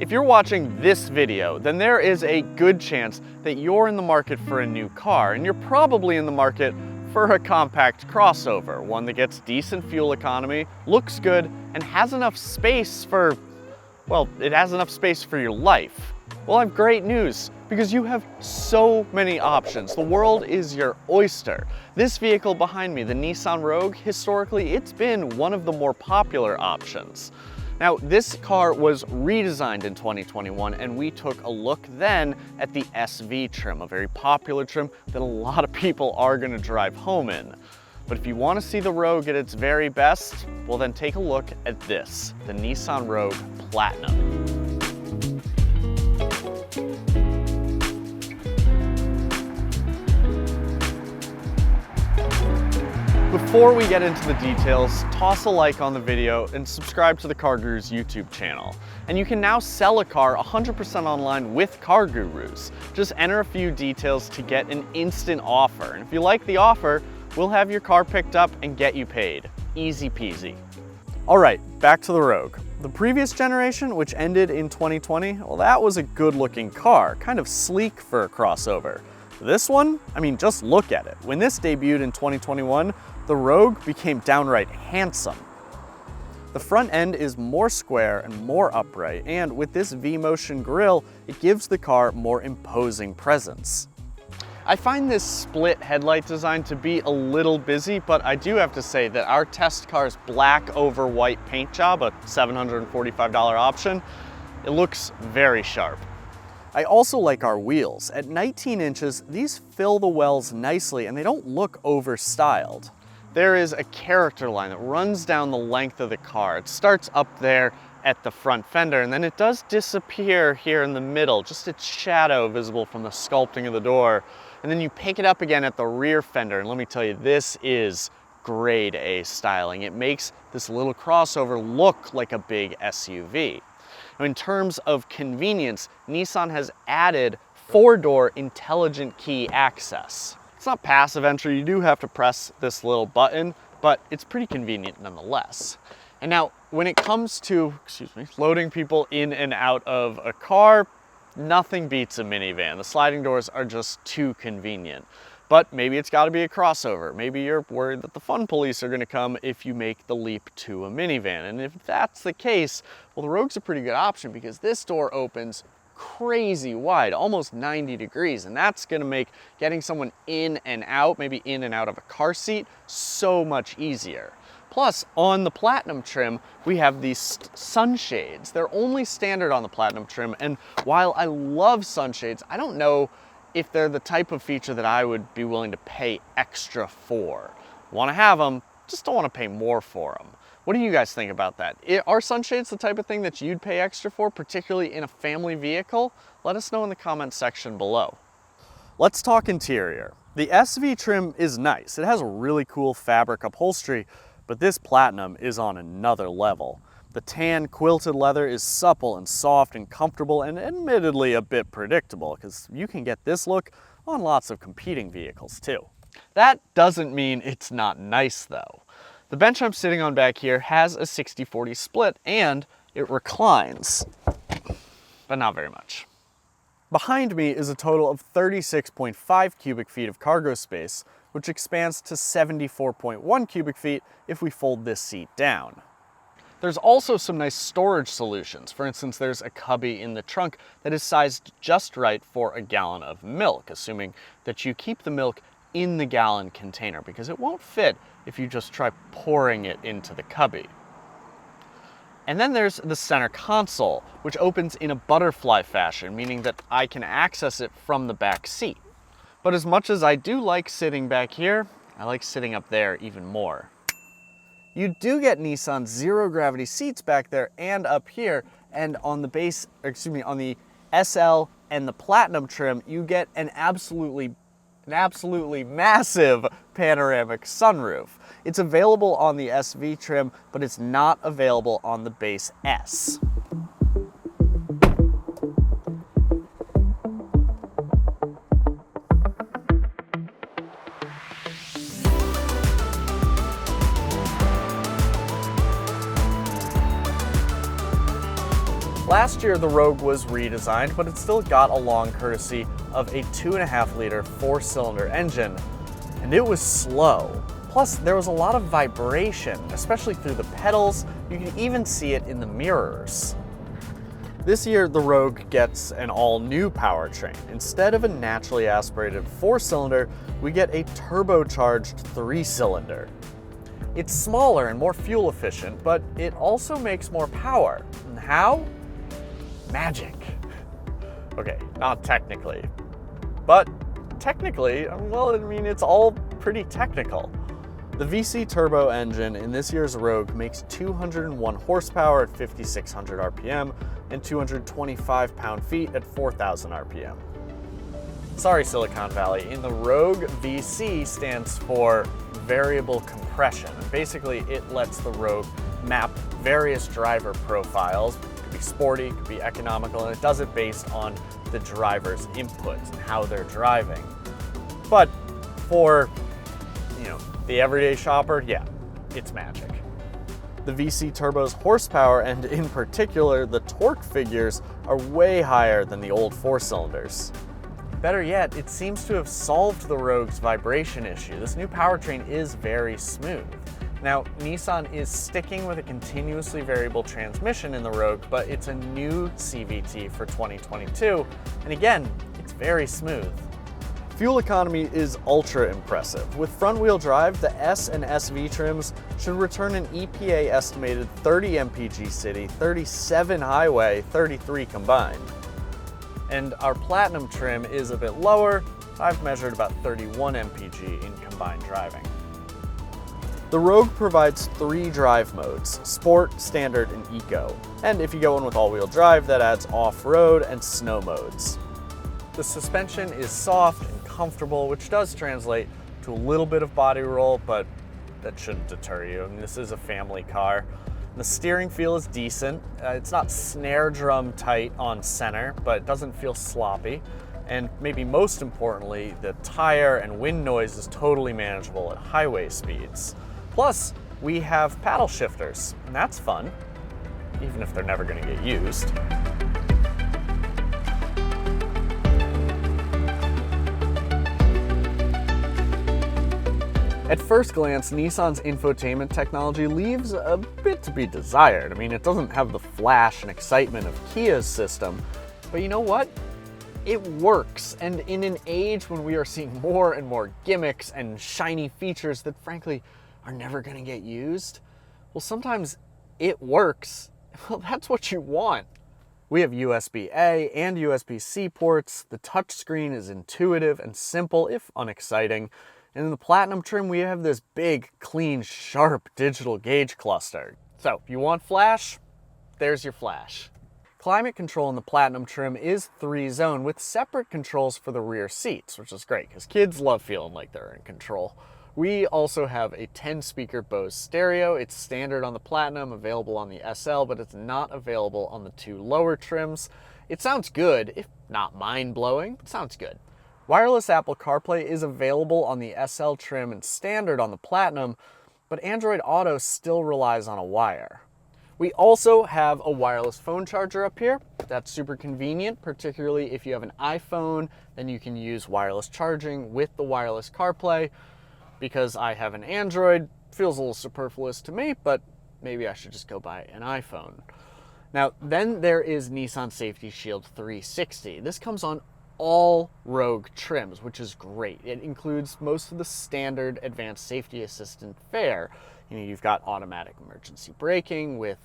If you're watching this video, then there is a good chance that you're in the market for a new car, and you're probably in the market for a compact crossover, one that gets decent fuel economy, looks good, and has enough space for, well, it has enough space for your life. Well, I have great news, because you have so many options. The world is your oyster. This vehicle behind me, the Nissan Rogue, historically, it's been one of the more popular options. Now, this car was redesigned in 2021, and we took a look then at the SV trim, a very popular trim that a lot of people are gonna drive home in. But if you wanna see the Rogue at its very best, well then take a look at this, the Nissan Rogue Platinum. Before we get into the details, toss a like on the video and subscribe to the CarGurus YouTube channel. And you can now sell a car 100% online with CarGurus. Just enter a few details to get an instant offer. And if you like the offer, we'll have your car picked up and get you paid. Easy peasy. All right, back to the Rogue. The previous generation, which ended in 2020, well, that was a good looking car, kind of sleek for a crossover. This one, I mean, just look at it. When this debuted in 2021, the Rogue became downright handsome. The front end is more square and more upright, and with this V-motion grille, it gives the car more imposing presence. I find this split headlight design to be a little busy, but I do have to say that our test car's black over white paint job, a $745 option, it looks very sharp. I also like our wheels. At 19 inches, these fill the wells nicely and they don't look over-styled. There is a character line that runs down the length of the car. It starts up there at the front fender, and then it does disappear here in the middle, just its shadow visible from the sculpting of the door. And then you pick it up again at the rear fender, and let me tell you, this is grade A styling. It makes this little crossover look like a big SUV. Now, in terms of convenience, Nissan has added 4-door intelligent key access. It's not passive entry, you do have to press this little button, but it's pretty convenient nonetheless. And now, when it comes to, loading people in and out of a car, nothing beats a minivan. The sliding doors are just too convenient. But maybe it's gotta be a crossover. Maybe you're worried that the fun police are gonna come if you make the leap to a minivan. And if that's the case, well, the Rogue's a pretty good option because this door opens crazy wide, almost 90 degrees, and that's gonna make getting someone in and out, maybe in and out of a car seat, so much easier. Plus, on the Platinum trim, we have these sunshades. They're only standard on the Platinum trim, and while I love sunshades, I don't know if they're the type of feature that I would be willing to pay extra for. Wanna have them, just don't wanna pay more for them. What do you guys think about that? Are sunshades the type of thing that you'd pay extra for, particularly in a family vehicle? Let us know in the comments section below. Let's talk interior. The SV trim is nice. It has a really cool fabric upholstery, but this Platinum is on another level. The tan quilted leather is supple and soft and comfortable and admittedly a bit predictable because you can get this look on lots of competing vehicles too. That doesn't mean it's not nice though. The bench I'm sitting on back here has a 60-40 split and it reclines, but not very much. Behind me is a total of 36.5 cubic feet of cargo space, which expands to 74.1 cubic feet if we fold this seat down. There's also some nice storage solutions. For instance, there's a cubby in the trunk that is sized just right for a gallon of milk, assuming that you keep the milk in the gallon container because it won't fit if you just try pouring it into the cubby. And then there's the center console, which opens in a butterfly fashion, meaning that I can access it from the back seat. But as much as I do like sitting back here, I like sitting up there even more. You do get Nissan zero gravity seats back there and up here, and on the on the SL and the Platinum trim, you get an absolutely massive panoramic sunroof. It's available on the SV trim, but it's not available on the base S. Last year, the Rogue was redesigned, but it still got along courtesy of a 2.5-liter 4-cylinder engine, and it was slow. Plus, there was a lot of vibration, especially through the pedals. You can even see it in the mirrors. This year, the Rogue gets an all-new powertrain. Instead of a naturally aspirated 4-cylinder, we get a turbocharged 3-cylinder. It's smaller and more fuel efficient, but it also makes more power. And how? Magic. Okay, not technically. But technically, well, I mean, it's all pretty technical. The VC turbo engine in this year's Rogue makes 201 horsepower at 5,600 RPM and 225 pound-feet at 4,000 RPM. Sorry, Silicon Valley, in the Rogue, VC stands for variable compression. And basically, it lets the Rogue map various driver profiles. It could be sporty, it could be economical, and it does it based on the driver's inputs and how they're driving. But for, the everyday shopper, yeah, it's magic. The VC turbo's horsepower, and in particular, the torque figures, are way higher than the old 4-cylinders. Better yet, it seems to have solved the Rogue's vibration issue. This new powertrain is very smooth. Now, Nissan is sticking with a continuously variable transmission in the Rogue, but it's a new CVT for 2022, and again, it's very smooth. Fuel economy is ultra impressive. With front-wheel drive, the S and SV trims should return an EPA estimated 30 mpg city, 37 highway, 33 combined. And our Platinum trim is a bit lower. I've measured about 31 mpg in combined driving. The Rogue provides 3 drive modes: Sport, Standard, and Eco. And if you go in with all-wheel drive, that adds off-road and snow modes. The suspension is soft and comfortable, which does translate to a little bit of body roll, but that shouldn't deter you. I mean, this is a family car. The steering feel is decent. It's not snare drum tight on center, but it doesn't feel sloppy. And maybe most importantly, the tire and wind noise is totally manageable at highway speeds. Plus, we have paddle shifters, and that's fun, even if they're never going to get used. At first glance, Nissan's infotainment technology leaves a bit to be desired. I mean, it doesn't have the flash and excitement of Kia's system, but you know what? It works, and in an age when we are seeing more and more gimmicks and shiny features that frankly are never gonna get used, well, sometimes it works. Well, that's what you want. We have USB-A and USB-C ports. The touchscreen is intuitive and simple, if unexciting. And in the Platinum trim, we have this big, clean, sharp digital gauge cluster. So if you want flash, there's your flash. Climate control in the Platinum trim is 3-zone with separate controls for the rear seats, which is great because kids love feeling like they're in control. We also have a 10-speaker Bose stereo. It's standard on the Platinum, available on the SL, but it's not available on the 2 lower trims. It sounds good, if not mind-blowing, it sounds good. Wireless Apple CarPlay is available on the SL trim and standard on the Platinum, but Android Auto still relies on a wire. We also have a wireless phone charger up here. That's super convenient, particularly if you have an iPhone, then you can use wireless charging with the wireless CarPlay. Because I have an Android, feels a little superfluous to me, but maybe I should just go buy an iPhone. Now, then there is Nissan Safety Shield 360. This comes on all Rogue trims, which is great. It includes most of the standard advanced safety assistant fare. You've got automatic emergency braking with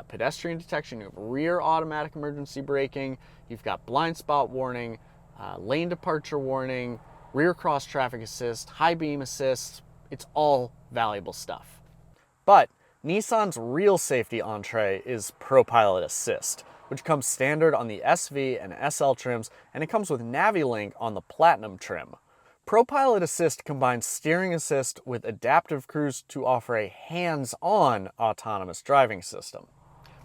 pedestrian detection, you have rear automatic emergency braking, you've got blind spot warning, lane departure warning, rear cross traffic assist, high beam assist. It's all valuable stuff. But Nissan's real safety entree is ProPilot Assist, which comes standard on the SV and SL trims, and it comes with NaviLink on the Platinum trim. ProPilot Assist combines steering assist with adaptive cruise to offer a hands-on autonomous driving system.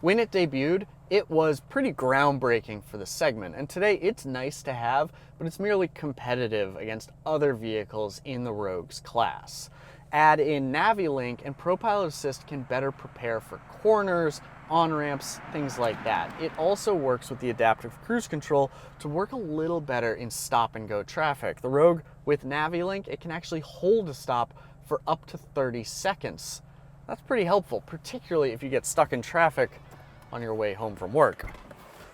When it debuted, it was pretty groundbreaking for the segment, and today it's nice to have, but it's merely competitive against other vehicles in the Rogue's class. Add in NaviLink and ProPilot Assist can better prepare for corners, on-ramps, things like that. It also works with the adaptive cruise control to work a little better in stop-and-go traffic. The Rogue with NaviLink, it can actually hold a stop for up to 30 seconds. That's pretty helpful, particularly if you get stuck in traffic on your way home from work.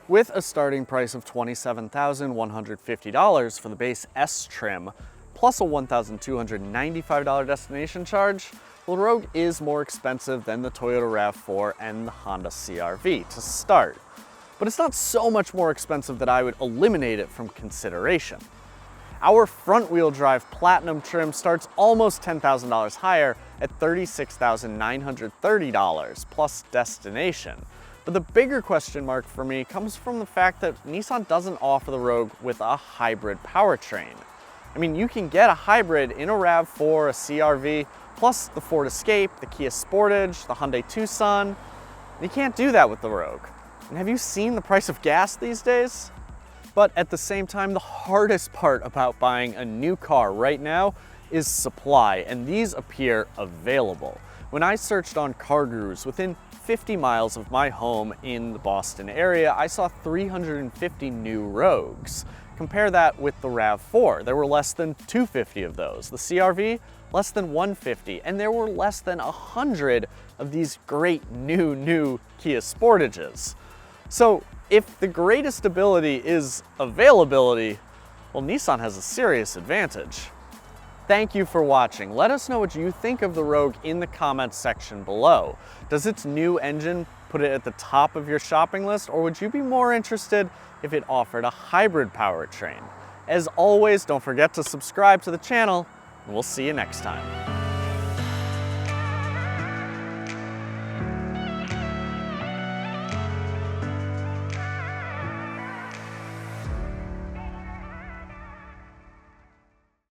With a starting price of $27,150 for the base S trim, plus a $1,295 destination charge, the Rogue is more expensive than the Toyota RAV4 and the Honda CR-V to start. But it's not so much more expensive that I would eliminate it from consideration. Our front-wheel drive Platinum trim starts almost $10,000 higher at $36,930 plus destination. But the bigger question mark for me comes from the fact that Nissan doesn't offer the Rogue with a hybrid powertrain. I mean, you can get a hybrid in a RAV4, a CR-V, plus the Ford Escape, the Kia Sportage, the Hyundai Tucson. You can't do that with the Rogue. And have you seen the price of gas these days? But at the same time, the hardest part about buying a new car right now is supply, and these appear available. When I searched on CarGurus, within 50 miles of my home in the Boston area, I saw 350 new Rogues. Compare that with the RAV4. There were less than 250 of those. The CR-V, less than 150. And there were less than 100 of these great new Kia Sportages. So if the greatest ability is availability, well, Nissan has a serious advantage. Thank you for watching. Let us know what you think of the Rogue in the comments section below. Does its new engine put it at the top of your shopping list, or would you be more interested if it offered a hybrid powertrain? As always, don't forget to subscribe to the channel, and we'll see you next time.